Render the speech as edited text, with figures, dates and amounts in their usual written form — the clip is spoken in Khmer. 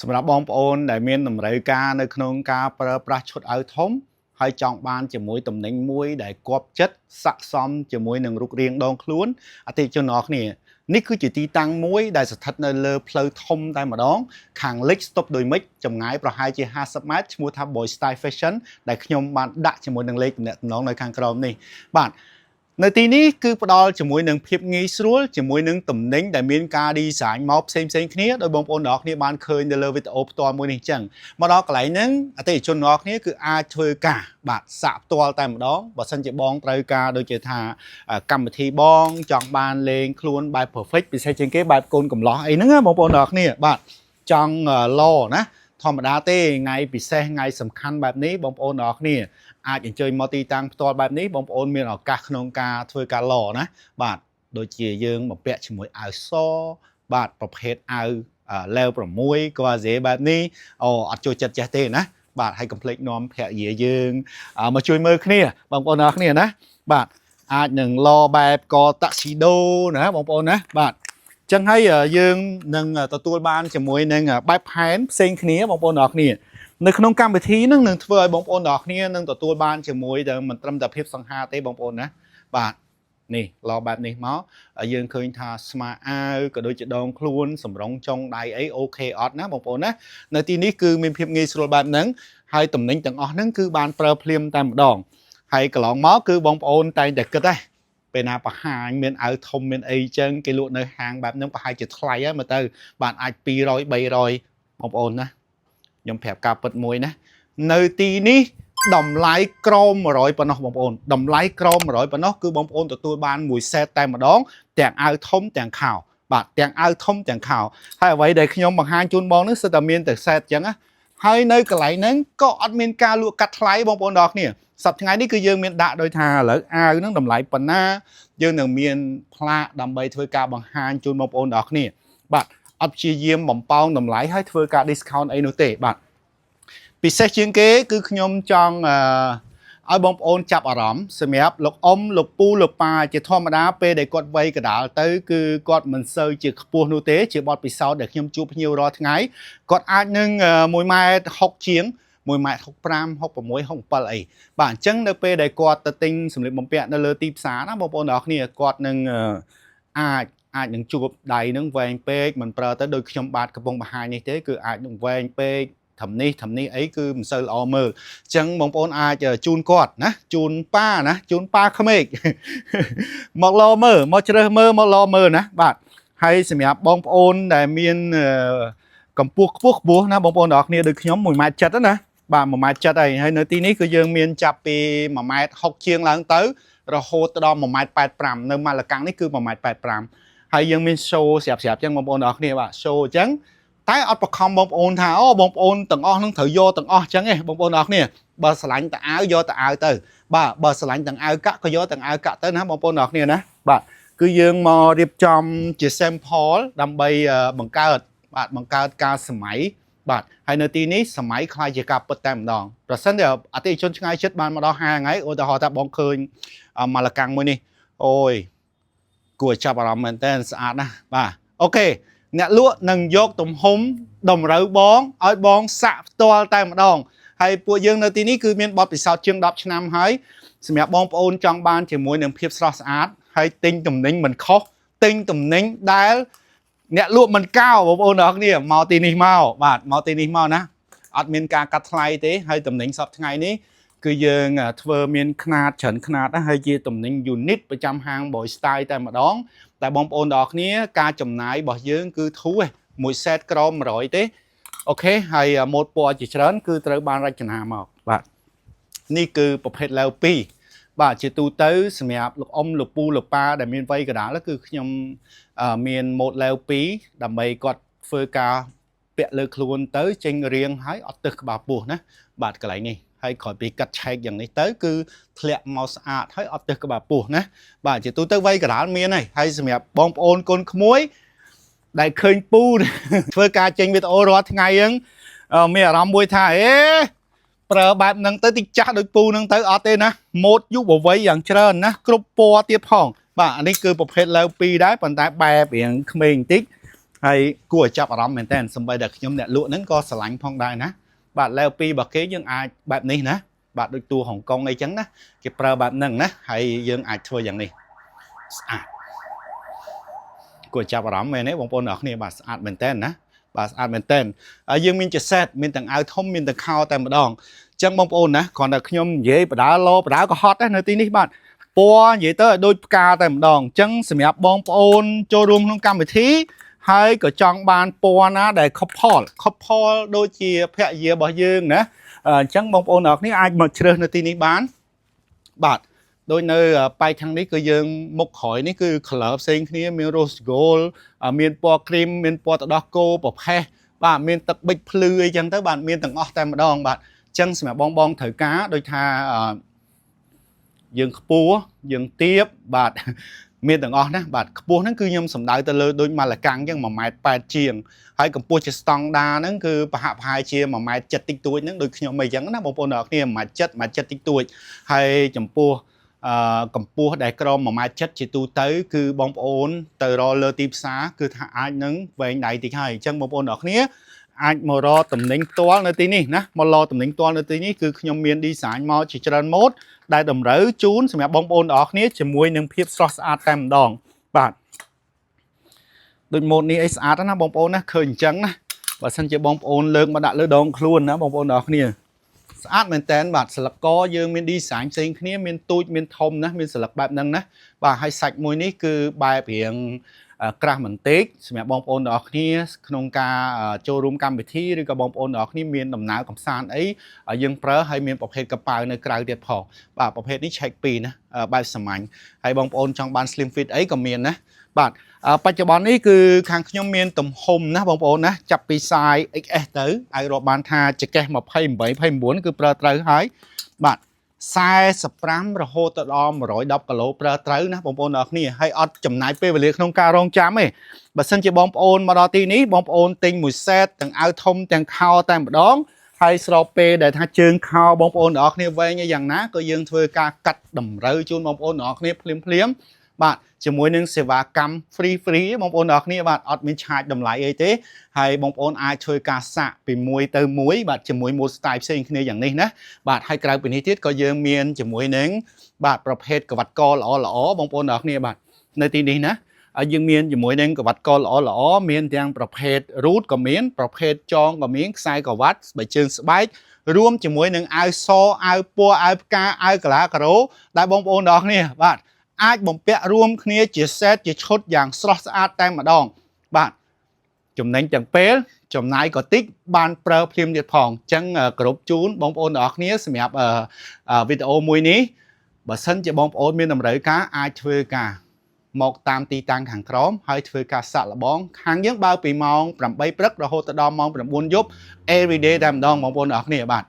សម្រាប់បងប្អូនដែលមានតម្រូវការនៅក្នុងការប្រើប្រាស់ឈុតអាវធំហើយចង់បានជាមួយតំណែងមួយដែលគប់ចិត្តស័ក្តិសមជាមួយនឹងរូបរាងដងខ្លួនអតិថិជនទាំងអស់គ្នានេះគឺជាទីតាំងមួយដែលស្ថិតនៅលើផ្លូវធំតែម្ដងខាងលិចស្ទប់ដោយមិចចម្ងាយប្រហែលជា50ម៉ែត្រឈ្មោះថា Boy Style Fashion ដែលខ្ញុំបានដាក់ជាមួយនឹងលេខទំនាក់ទំនងនៅខាងក្រោមនេះបាទនៅទីនេះគឺផ្ដល់ជាមួយនឹងភាពងាយស្រួលជាមួយនឹងតំណែងដែលមានការ design មកផ្សេងគ្នាដោយបងប្អូនទាំងអស់គ្នាបានឃើញនៅលើវីដេអូផ្ទាល់មួយនេះអញ្ចឹងមកដល់កន្លែងហ្នឹងអតិថិជនទាំងអស់គ្នាគឺអាចធ្វើការបាទសាកផ្ទាល់តែម្ដងបើសិនជាបងត្រូវការដូចជាថាកម្មវិធីបងចង់បានលេងខ្លួនបែប perfect ពិសេសជាងគេបែបកូនកំលោះអីហ្នឹងបងប្អូនទាំងអស់គ្នាបាទចង់ឡណាធម្មតាទេថ្ងៃពិសេសថ្ងៃសំខាន់បែបនេះបងប្អូនទាំងអស់គ្នាអាចអញ្ជើញមកទីតាំងផ្ទាល់បែបនេះបងប្អូនមានឱកាសក្នុងការធ្វើការឡណាបាទដូចជាយើងបំពាក់ជាមួយអាវសបាទប្រភេទអាវឡេវ6ក៏អាហ្សេបែបនេះអត់ចូលចិត្តចេះទេណាបាទហើយកុំភ្លេចនាំភរិយាយើងមកជួយមើលគ្នាបងប្អូនទាំងអស់គ្នាណាបាទអាចនឹងឡបែបកតាក់ស៊ីដូណាបងប្អូនណាបាទចឹងហើយយើងនឹងទទួលបានជាមួយនឹងបែបផែនផ្សេងគ្នាបងប្អូនទាំងអស់គ្នានៅក្នុងកម្មវិធីហ្នឹងនឹងធ្វើឲ្យបងប្អូនទាំងអស់គ្នានឹងទទួលបានជាមួយតែមិនត្រឹមតែភាពសង្ហាទេបងប្អូនណាបាទនេះឡបែបនេះមកយើងឃើញថាស្មាអាវក៏ដូចជាដងខ្លួនសម្រងចុងដៃអីអូខេអត់ណាបងប្អូនណានៅទីនេះគឺមានភាពងាយស្រួលបែបហ្នឹងហើយតំណែងទាំងអស់ហ្នឹងគឺបានប្រើភ្លាមតែម្ដងហើយកន្លងមកគឺបងប្អូនតែងតែគិតដែរពេលណាបង្ហាញមានអាវធំមានអីចឹងគេលក់នៅហាងបែបហ្នឹងប្រហែលជាថ្លៃហើយមើលទៅបានអាច200 300បងប្អូនណាខ្ញុំប្រាប់ការពិតមួយណានៅទីនេះតម្លៃក្រម100ប៉ុណ្ណោះបងប្អូនតម្លៃក្រម100ប៉ុណ្ណោះគឺបងប្អូនទទួលបានមួយសេតតែម្ដងទាំងអាវធំទាំងខោបាទទាំងអាវធំទាំងខោហើយអ្វីដែលខ្ញុំបង្ហាញជូនបងនេះសិតតែមានតែសេតអញ្ចឹងណាហើយនៅកន្លែងហ្នឹងក៏អត់មានការលក់កាត់ថ្លៃបងប្អូនទាំងអស់គ្នាសប្តាហ៍ថ្ងៃនេះគឺយើងមានដាក់ដោយថាឥឡូវអាវហ្នឹងតម្លៃប៉ុណ្ណាយើងនឹងមានផ្លាកដើម្បីធ្វើការបង្ហាញជូនបងប្អូនទាំងអស់គ្នាបាទអត់ព្យាយាមបំប៉ោងតម្លៃហើយធ្វើការ discount អីនោះទេបាទពិសេសជាងគេគឺខ្ញុំចង់ឲ្យបងប្អូនចាប់អារម្មណ៍សម្រាប់លោកអ៊ំលោកពូលោកប៉ាជាធម្មតាពេលដែលគាត់វ័យកណ្ដាលទៅគឺគាត់មិនសូវជាខ្ពស់នោះទេជាបទពិសោធន៍ដែលខ្ញុំជួបភ្ញៀវរាល់ថ្ងៃគាត់អាចនឹង1ម៉ែត្រ60ជាង1ម៉ែត្រ65 66 67អីបាទអញ្ចឹងនៅពេលដែលគាត់ទៅទិញសម្លៀកបំពាក់នៅលើទីផ្សារណាបងប្អូនទាំងអស់គ្នាគាត់នឹងអាចនឹងជួបដៃនឹងវែងពេកមិនប្រើទៅដូចខ្ញុំបាទកំពុងបង្ហាញនេះទេគឺអាចនឹងវែងពេកធំនេះអីគឺមិនសូវល្អមើលអញ្ចឹងបងប្អូនអាចជូនគាត់ណាជូនប៉ាក្មេកមកឡមើលមកជ្រើសមើលមកឡមើលណាបាទហើយសម្រាប់បងប្អូនដែលមានកម្ពស់ខ្ពស់ណាបងប្អូនទាំងអស់គ្នាដូចខ្ញុំ1ម៉ែត្រ70ណាបាទ1ម៉ែត្រ70ហើយនៅទីនេះគឺយើងមានចាប់ពី1ម៉ែត្រ60ជាងឡើងទៅរហូតដល់1ម៉ែត្រ85នៅម៉ាឡកាំងនេះគឺ1ម៉ែត្រ85ហើយយើងមាន show ស្រាប់ចឹងបងប្អូនទាំងអស់គ្នាបាទ show អញ្ចឹងតែអត់បខំបងប្អូនថាអូបងប្អូនទាំងអស់នឹងត្រូវយកទាំងអស់អញ្ចឹងឯងបងប្អូនទាំងអស់គ្នាបើស្រឡាញ់តអាវយកតអាវទៅបាទបើស្រឡាញ់ទាំងអាវកាក់ក៏យកទាំងអាវកាក់ទៅណាបងប្អូនទាំងអស់គ្នាណាបាទគឺយើងមករៀបចំជា sample ដើម្បីបង្កើតការសម័យបាទហើយនៅទីនេះសម័យខ្លាយជាការពិតតែម្ដងប្រសិនតែអតិថិជនឆ្ងាយចិត្តបានមកដល់ហាងហើយឧទាហរណ៍ថាបងឃើញម៉ាឡកាំងមួយនេះអូយគួរចាប់អារម្មណ៍មែនតើស្អាតណាស់បាទអូខេអ្នកលក់នឹងយកទំហំតម្រូវបងឲ្យបងសាក់ផ្ទាល់តែម្ដងហើយពួកយើងនៅទីនេះគឺមានបទពិសោធន៍ជាង10ឆ្នាំហើយសម្រាប់បងប្អូនចង់បានជាមួយនឹងភាពស្រស់ស្អាតហើយទិញទំនិញមិនខុសទិញទំនិញដែលអ្នកលក់មិនកោបងប្អូនទាំងអស់គ្នាមកទីនេះមកបាទមកទីនេះមកណាអត់មានការកាត់ថ្លៃទេហើយទំនិញសប្តាហ៍ថ្ងៃនេះគឺយើងធ្វើមានຂະຫນាតច្រើនຂະຫນាតណាហើយជាទំនិញ unit ប្រចាំហាង Boy Style តែម្ដងតែបងប្អូនទាំងអស់គ្នាការចំណាយរបស់យើងគឺធូរមួយសេតក្រម100ទេអូខេហើយម៉ូដពណ៌ជាច្រើនគឺត្រូវបានរចនាមកបាទនេះគឺប្រភេទឡេវ2បាទជាទូទៅសម្រាប់លោកអ៊ំលោកពូលោកប៉ាដែលមានវ័យកណ្ដាលគឺខ្ញុំមានម៉ូដឡេវ2ដើម្បីគាត់ធ្វើការពាក់លើខ្លួនទៅចេញរៀងហើយអត់ទឹះក្បាលពោះណាបាទកន្លែងនេះហើយក្រោយពីកាត់ឆែកយ៉ាងនេះទៅគឺធ្លាក់មកស្អាតហើយអត់ទឹះក្បាលពោះណាបាទជាទូទៅវ័យកណ្ដាលមានហើយសម្រាប់បងប្អូនកូនក្មួយដែលឃើញពូធ្វើការចេញវីដេអូរាល់ថ្ងៃហ្នឹងមានអារម្មណ៍មួយថាប្រើបែបហ្នឹងទៅតិចចាស់ដូចពូហ្នឹងទៅអត់ទេណាម៉ូដយុវវ័យយ៉ាងច្រើនណាគ្រប់ពណ៌ទៀតផងបាទអានេះគឺប្រភេទឡេវ2ដែរប៉ុន្តែបែបរៀងក្មេងបន្តិច hay cua chập rắm mình tên xong bây giờ nhóm nè lụa nấn có sờ lạnh phong đài nè bạn leo pi bạc kế dương ai bạn ní nè bạn đôi tua Hồng Kông ngay trắng nè cái pro bạn nâng nè hay dương ai thua dạng này cua chập rắm mình ấy bông bồn ở này bạn ăn mình tên nè bạn ăn mình tên ở dương mình chỉ set mình từng ao thông mình từng khao tại một đòn chân bông bồn nè còn là nhóm dễ đá lô đá có hot đấy nơi tí ní bạn po vậy tới đôi ca tại một đòn chân sầm ép bông bồn cho rùm không cam bị thí hay có chọn bàn po ná để couple đôi chia phe dìa bỏ dương nè chân bông bồn ở ní ai mà chơi nơi tí ní bán bạn đôi nơi bay thằng ní cứ dương một khỏi ní cứ club sinh ní miền rose gold miền po cream miền po đỏ cô bọc he bạn miền tật bịch plư chân tới bạn miền tầng ở tại một đòn bạn chân sầm ép bông thử cá đôi tha dương pua dương tiếp bạn miền tầng on đó bạn pua nó cứ nhom sầm đại từ lơ đôi mà là căng nhưng mà mai ba chiềng hay còn pua chỉ stong đa nó cứ hạ hai chia mà mai chật tinh tuổi nó đôi nhom mày trắng nó bông bông đỏ kia mà chật tinh tuổi hay chấm pua cầm pua đại crom mà mai chất chỉ tu tới cứ bông ôn từ rồi lơ tiếp xá cứ ai nứng về này thì hay chân bông bông đỏ kia anh mà lo tầm đánh toán nơi tí ní nè mà lo tầm đánh toán nơi tí ní cứ nhom miền đi sáng mà chỉ cho nên mốt đại đầm rỡ chún xem bông bồn đó ní chỉ muối nâng phiếp sốt át tem đòn bạn đôi một ní át đó bông bồn nó khơi trắng nè và sân chỉ bông bồn lớn mà đã lơ đòn luôn đó bông bồn đó ní át mình tên bạn sờ có dương mình đi sáng sinh ní mình tui mình thông nè mình sờ bạn nâng nè và hay sạch muối ní cứ bài biểnกระมันเต็กสมัยบองปอนออกนี่ขนมกาโจรุมกรรมไปที่หรือกระบองปอนออกนี่มีนำหนาวกับซานไอ้ยังเพลให้มีประเภทกระเป๋าในกลางเดียดพอบ่าประเภทนี้ใช้ปีนะใบสมัยให้บองปอนจังบานสลิมฟิตไอ้ก็มีนะบาดปัจจุบันนี้คือทางขยมมีนตุ่มหมนะบองปอนนะจับปีไซเอ็กเอสตื้อไอโรบานทาจะแก้มาไพ่ใบไพ่หมุนคือปลาไตรหายบาดไซสปรัมระโหตดอมร้อยดับกะโลปลาไตรนะบองปอนออกนี่ให้อดจำนายเป้ไปเลยขนมการองจามเอ้บัดซันจะบอมโอนมาดอตีนี้บอมโอนติงหมุดเซตต่างเอาทมต่างข้าวแต่งดองให้สโลเปได้ทั้งเชิงข้าวบอมโอนออกเนี่ยไว้อย่างนั้นก็ยังเธอการกัดดำเลยจูนบอมโอนออกเนี่ยเพลียมบาดจะมวยหนึ่งเสวากรรมฟรีบอมโอนออกเนี่ยบาดอดมีชายดำไหลเอเต้ให้บอมโอนไอช่วยการสะเป็นมวยเติมมวยบาดจะมวยมูสไตล์เช่นนี้อย่างนี้นะบาดให้กลายเป็นนิทิศก็ยังเมียนจะมวยหนึ่งบาดประเภทกับวัดกอหล่อบอมโอนออกเนี่ยบาดในทีนี้นะยังมีอยู่มวยนึงกับวัดกอหล่อมีนยังประเภทรูทกับมีนประเภทจองกับมีนไซกับวัดใบเชิงสบายรวมจะมวยนึงเอาโซเอาปัวเอากาเอากระลากระโรได้บอมโอนดอกเนี่ยบ้านไอ้บ่มเปะรวมគ្នាជាเซตជាឈុតយ៉ាងស្រស់ស្អាតតែម្ដងបាទចំណេញទាំងពេលចំណាយក៏តិចបានប្រើភ្លាមទៀតផងអញ្ចឹងគ្រប់ជូនបងប្អូនទាំងអស់គ្នាសម្រាប់វីដេអូមួយនេះបើសិនជាបងប្អូនមានតម្រូវការអាចធ្វើការមកតាមទីតាំងខាងក្រោមហើយធ្វើការសាក់លបងខាងយើងបើពីម៉ោង8ព្រឹករហូតដល់ម៉ោង9យប់ everyday តែម្ដងបងប្អូនទាំងអស់គ្នាបាទ